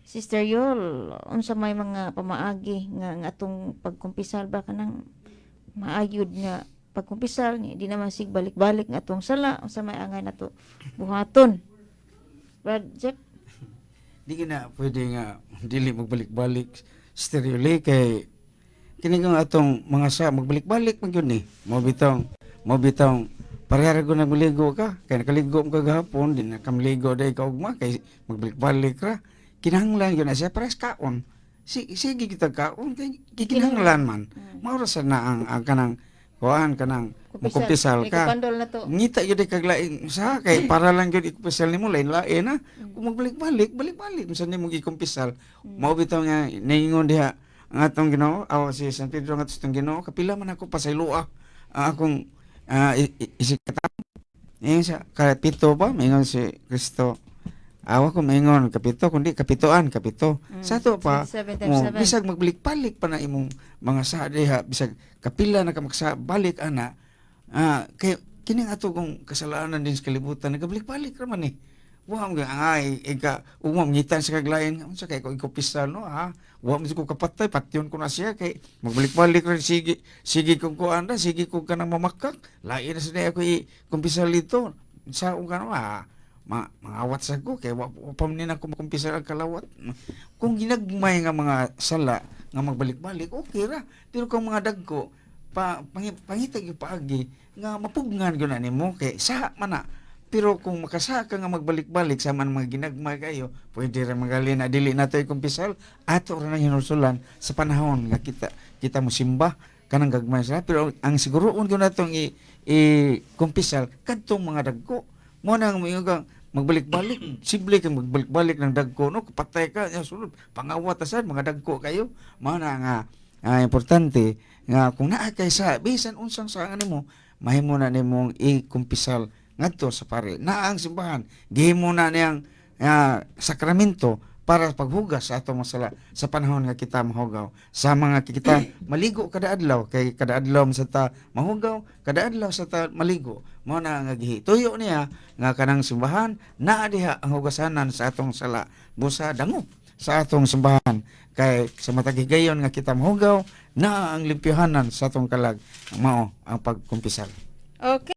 Sister Yol, unsa may mga pamaagi nga atong pagkumpisal ba kanang maayod nga pagkumpisal ni di naman sig balik-balik nga atong sala unsa may angay nato buhaton. Brad Jeff, Di ka na pwede nga dili magbalik-balik stereoly kay kini nga atong mga sa magbalik-balik man yun mo bitong parehara ko nagligo ka kay nakaligo mo kagahapon di na kamligo day ka ugma kay magbalik-balik ra kinahanglan yun na siya pares kaon sige kita kaon kay kinahanglan man maura sa na ang kanang kuan kanang mukumpisal may ka kupandol na to. ngita yun ay kaglaing sa kay para lang yun ikumpisal nimo lain-lain na kung magbalik-balik minsan nimo gikumpisal mao bitaw nga naingon diha ang atong Ginoo si San Pedro nga atong Ginoo kapila man ako pasayloa akong isikatan sa kapito ba maingon si Kristo awa ko maingon kapito kundi kapitoan sa to pa 27 times 7. bisag magbalik-balik pa na imong mga sa diha bisag kapila na ka magsabalik ana kay kining ato kong kasalanan din sa kalibutan nagabalik-balik ra man wa mo ay ika umam ngitan sa kaglayan unsa kay ko ikupisal no wa mo ko kapatay patyon ko na siya kay magbalik-balik ra sige kong kuan ra sige ko kanang mamakak lain na sa ako kumpisal dito sa ungkan mangawat sa ko kay wa pa man ako makumpisal ang kalawat kung ginagmay nga mga sala nga magbalik-balik okay ra pero kung mga dagko pangitag yung paagi nga mapugnan gyud na nimo kay sa man na pero kung makasa ka nga magbalik-balik sa man mga ginagmay kayo pwede ra magali na dili nato kumpisal ato ra na hinusulan sa panahon nga kita mo simba kanang gagmay sila pero ang siguroon gyud natong kumpisal kadtong mga dagko mo nang moyong magbalik-balik simple kang magbalik-balik ng dagko no kapatay ka sulod pangawat asad mga dagko kayo mao na nga importante nga kung naa kay sa bisan unsang sa nimo mahimo na nimong ikumpisal ngadto sa pare naa ang simbahan gihimo na niyang sakramento para paghugas sa atong masala sa panahon nga kita mahugaw sa mga kita maligo kada adlaw kay kada adlaw sa ta mahugaw kada adlaw sa ta maligo mao na nga gihituyo niya nga kanang simbahan naa diha ang hugasanan sa atong sala busa dango sa atong simbahan kay sa matag higayon nga kita mahugaw na ang limpyohanan sa atong kalag mao ang pagkumpisal. Okay.